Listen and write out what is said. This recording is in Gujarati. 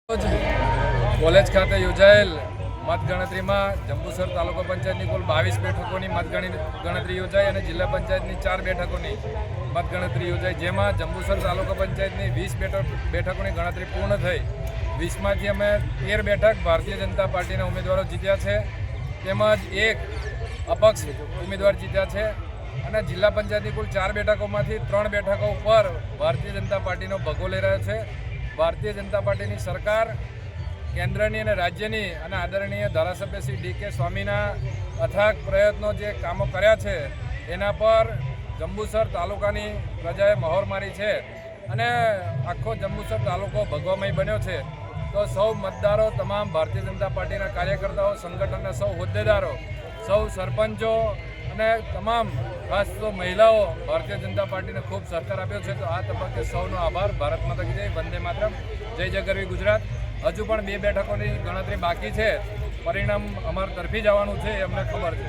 કોલેજ ખાતે યોજાયેલ મતગણતરીમાં જંબુસર તાલુકા પંચાયતની કુલ 22 બેઠકોની મતગણતરી યોજાઈ અને જિલ્લા પંચાયતની 4 બેઠકોની મતગણતરી યોજાઈ, જેમાં જંબુસર તાલુકા પંચાયતની 20 બેઠકોની ગણતરી પૂર્ણ થઈ। 20માંથી અમે 13 બેઠક ભારતીય જનતા પાર્ટીના ઉમેદવારો જીત્યા છે, તેમજ એક અપક્ષ ઉમેદવાર જીત્યા છે અને જિલ્લા પંચાયતની કુલ 4 બેઠકોમાંથી 3 બેઠકો ઉપર ભારતીય જનતા પાર્ટીનો ભગવો લઈ રહ્યો છે। ભારતીય જનતા પાર્ટીની સરકાર કેન્દ્રની અને રાજ્યની અને આદરણીય ધારાસભ્ય શ્રી ડી.કે. સ્વામીના અથાગ પ્રયત્નો જે કામો કર્યા છે એના પર જંબુસર તાલુકાની પ્રજાએ મહોર મારી છે અને આખો જંબુસર તાલુકો ભગવામય બન્યો છે। તો સૌ મતદારો, તમામ ભારતીય જનતા પાર્ટીના કાર્યકર્તાઓ, સંગઠનના સૌ હોદ્દેદારો, સૌ સરપંચો અને તમામ ખાસ તો મહિલાઓ ભારતીય જનતા પાર્ટીને ખૂબ સહકાર આપ્યો છે। તો આ તબક્કે સૌનો આભાર। ભારત માતા કી જય, વંદે માતરમ, જય જય ગરવી ગુજરાત। હજુ પણ 2 બેઠકોની ગણતરી બાકી છે, પરિણામ અમારા તરફી જવાનું છે એ અમને ખબર છે।